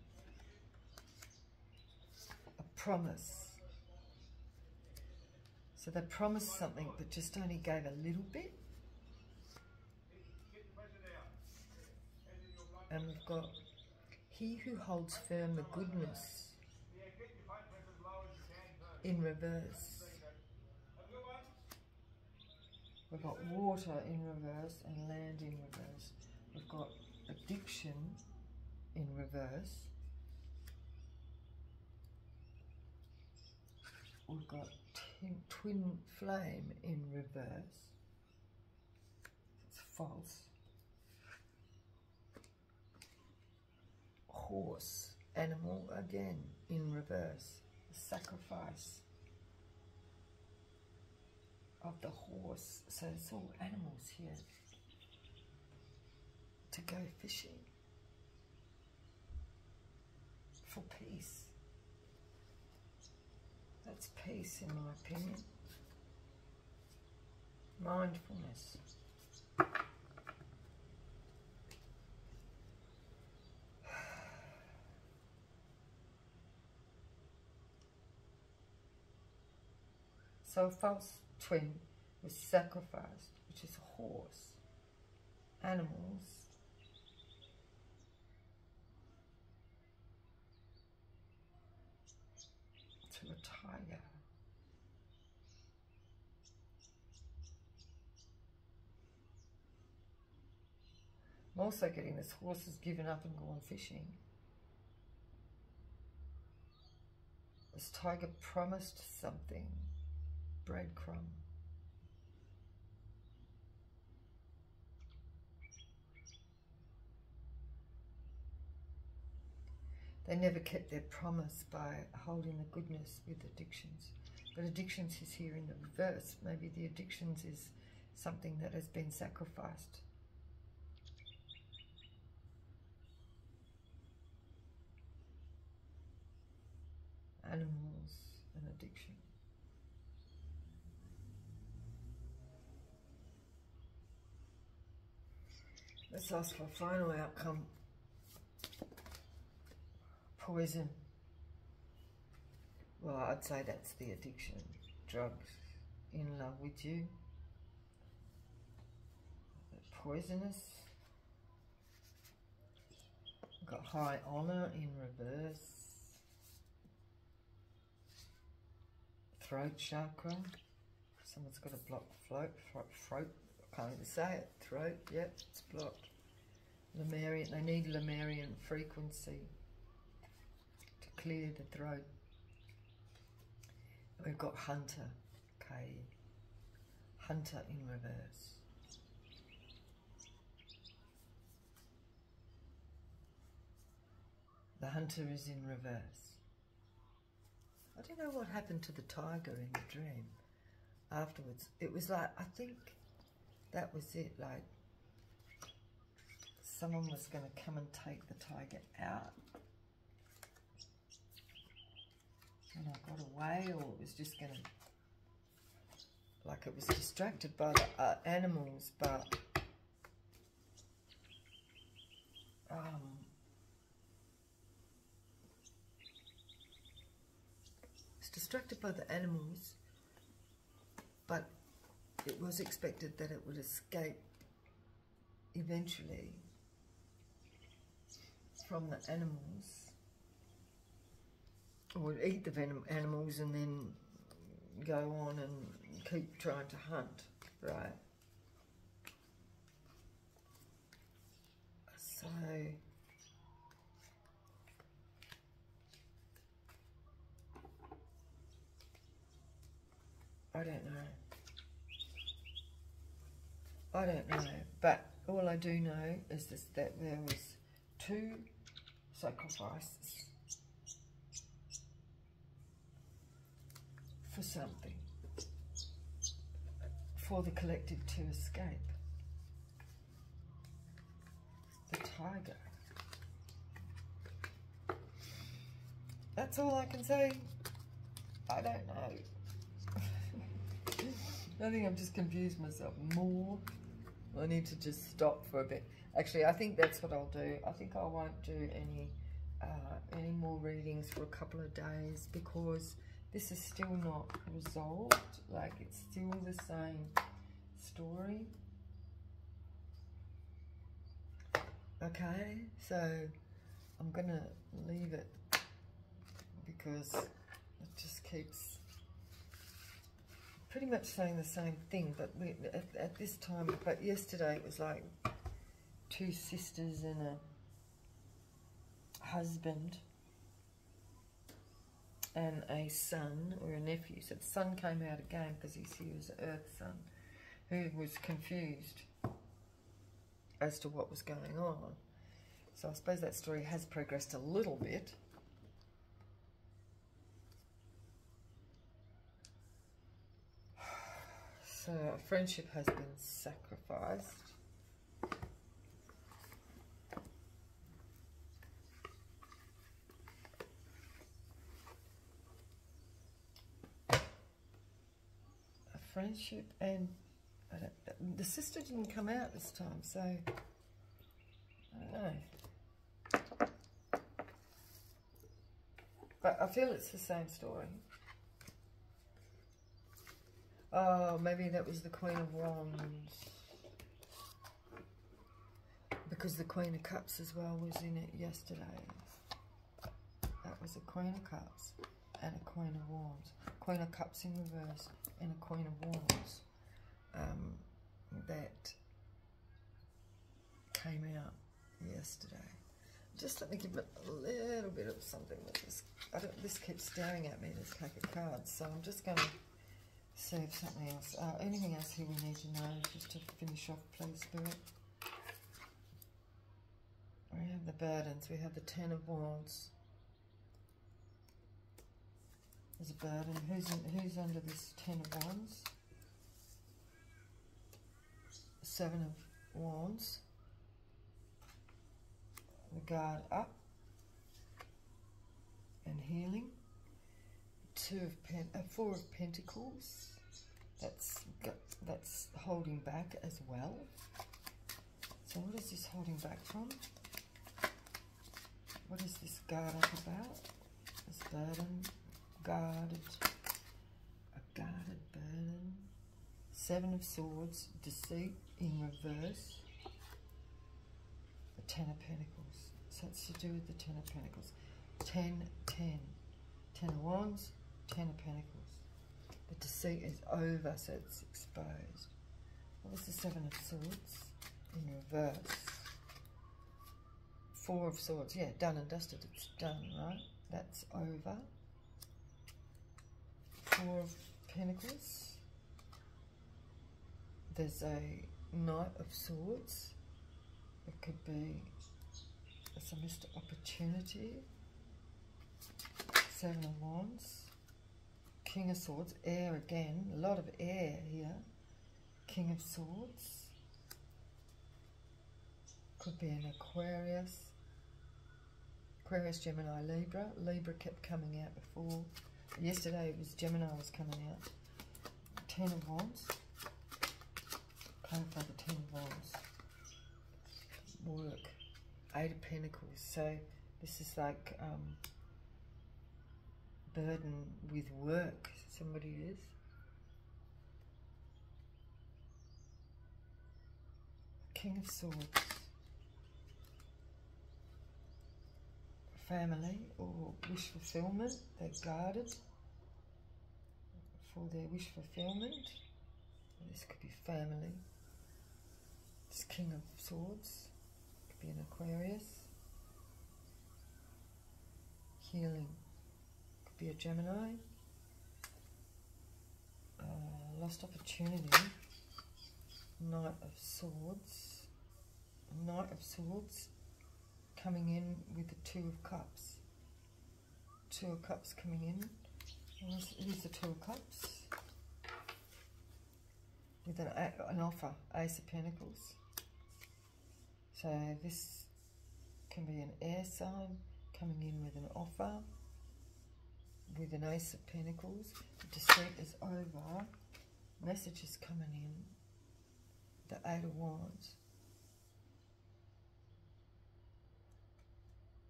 A promise. So they promised something but just only gave a little bit. And we've got he who holds firm the goodness in reverse. We've got water in reverse and land in reverse. We've got addiction in reverse. We've got twin flame in reverse. It's false. Horse, animal again in reverse. Sacrifice of the horse. So it's all animals here. To go fishing. For peace. That's peace in my opinion. Mindfulness. So a false twin was sacrificed, which is a horse. Animals. To a tiger. I'm also getting this horse has given up and gone fishing. This tiger promised something. Breadcrumb. They never kept their promise by holding the goodness with addictions. But addictions is here in the reverse. Maybe the addictions is something that has been sacrificed. Animals and addiction. Let's ask for a final outcome. Poison. Well, I'd say that's the addiction. Drugs. In love with you. Poisonous. We've got high honour in reverse. Throat chakra. Someone's got a blocked throat. I can't even say it. Throat, yep, it's blocked. Lemurian, they need Lemurian frequency to clear the throat. We've got hunter, K. Hunter in reverse. The hunter is in reverse. I don't know what happened to the tiger in the dream afterwards. It was like, I think that was it, like someone was going to come and take the tiger out. And I got away, or it was just going to, like it was distracted by the animals, but it's distracted by the animals, but it was expected that it would escape eventually from the animals, or eat the venom animals and then go on and keep trying to hunt, right? So I don't know, but all I do know is that there was 2 sacrifices for something, for the collective to escape. The tiger. That's all I can say. I don't know. I think I've just confused myself more. I need to just stop for a bit. Actually, I think that's what I'll do. I think I won't do any more readings for a couple of days because this is still not resolved. Like, it's still the same story. Okay, so I'm gonna leave it because it just keeps pretty much saying the same thing, but at this time, but yesterday it was like 2 sisters and a husband and a son or a nephew. So the son came out again because he was an earth son who was confused as to what was going on. So I suppose that story has progressed a little bit. So a friendship has been sacrificed. A friendship, and the sister didn't come out this time, so I don't know. But I feel it's the same story. Oh, maybe that was the Queen of Wands. Because the Queen of Cups as well was in it yesterday. That was a Queen of Cups and a Queen of Wands. Queen of Cups in reverse and a Queen of Wands. That came out yesterday. Just let me give it a little bit of something with this. This keeps staring at me, this pack of cards. So I'm just going to see if something else. Anything else here we need to know just to finish off, please, Spirit? We have the burdens. We have the 10 of Wands. There's a burden. Who's under this 10 of Wands? 7 of Wands. The guard up and healing. 4 of Pentacles. That's holding back as well. So what is this holding back from? What is this guard up about? This burden, guarded, a guarded burden. 7 of Swords, deceit in reverse. The 10 of Pentacles. So it's to do with the 10 of Pentacles. 10, 10. 10 of Wands, 10 of Pentacles. The deceit is over, so it's exposed. What was the 7 of Swords? In reverse. 4 of Swords. Yeah, done and dusted. It's done, right? That's over. 4 of Pentacles. There's a Knight of Swords. It could be a missed opportunity. 7 of Wands. King of Swords. Air again. A lot of air here. King of Swords. Could be an Aquarius. Aquarius, Gemini, Libra. Libra kept coming out before. Yesterday it was Gemini was coming out. 10 of Wands. Clarify the 10 of Wands. Work. 8 of Pentacles. So this is like burden with work. Somebody is. King of Swords. family or wish fulfillment. They're guarded for their wish fulfillment. This could be family. This King of Swords could be an Aquarius. Healing could be a Gemini. Lost opportunity. Knight of Swords. Knight of Swords coming in with the Two of Cups. Two of Cups coming in. Here's the Two of Cups. With an offer. Ace of Pentacles. So this can be an air sign coming in with an offer. With an Ace of Pentacles. The deceit is over. Messages coming in. The Eight of Wands.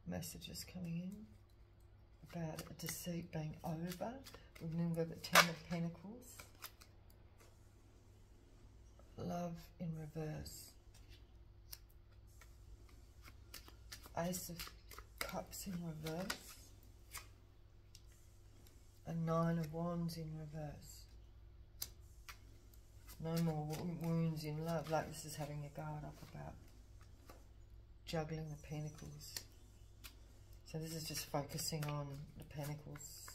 Messages coming in about a deceit being over. Remember the Ten of Pentacles. Love in reverse. Ace of Cups in reverse. A Nine of Wands in reverse. No more wounds in love. Like this is having a guard up about juggling the Pentacles. So this is just focusing on the Pentacles.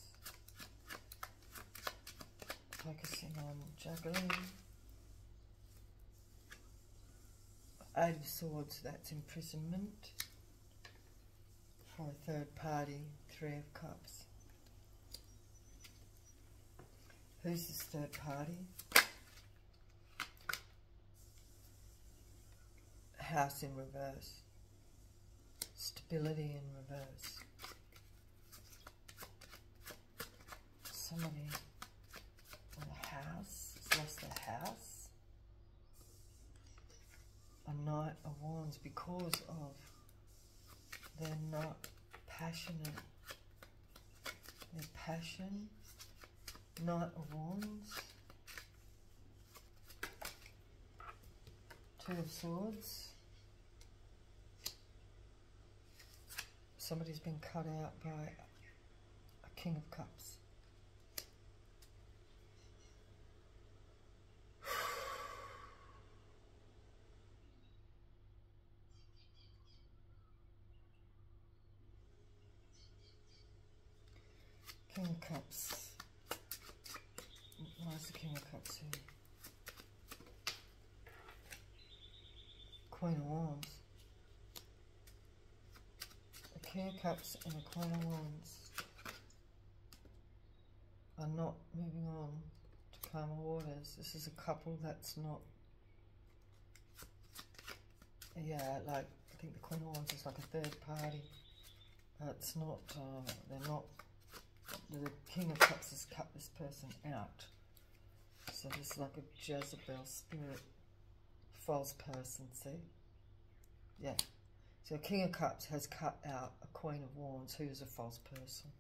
Focusing on juggling. Eight of Swords, that's imprisonment. For a third party, Three of Cups. Who's this third party? House in reverse. Stability in reverse. Somebody in a house has lost their house. A Knight of Wands because of they're not passionate. Their passion. Knight of Wands. Two of Swords. Somebody's been cut out by a King of Cups. King of Cups. Why is the King of Cups here? Queen of Wands. A King of Cups and a Queen of Wands are not moving on to calmer waters. This is a couple that's not, yeah, like, I think the Queen of Wands is like a third party. It's not, they're not, the King of Cups has cut this person out. So this is like a Jezebel spirit, false person, see? Yeah. So King of Cups has cut out a Queen of Wands who is a false person.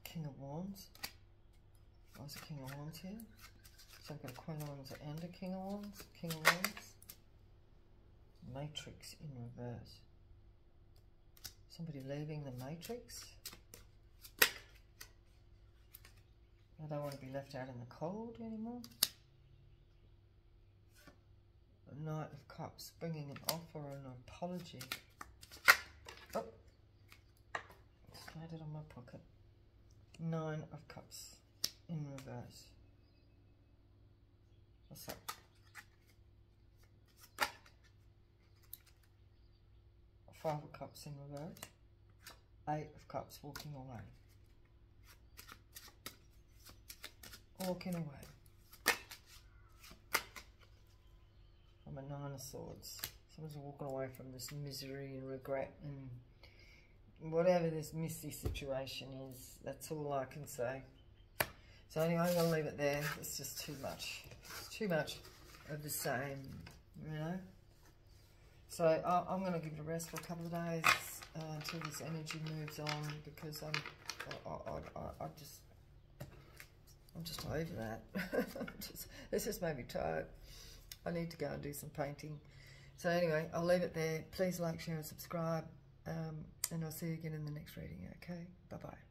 King of Wands. Why is a King of Wands here? So I've got a Queen of Wands and a King of Wands. King of Wands. Matrix in reverse. Somebody leaving the Matrix. I don't want to be left out in the cold anymore. A Knight of Cups, bringing an offer or an apology. Oh, slide it on my pocket. Nine of Cups in reverse. What's that? Five of Cups in reverse. Eight of Cups walking away. Walking away. I'm a Nine of Swords. Someone's walking away from this misery and regret and whatever this messy situation is. That's all I can say. So anyway, I'm going to leave it there. It's just too much. It's too much of the same, you know. So I'm going to give it a rest for a couple of days until this energy moves on, because I'm just over that. This just made me tired. I need to go and do some painting So anyway, I'll leave it there. Please like, share and subscribe. And I'll see you again in the next reading. Okay, bye-bye.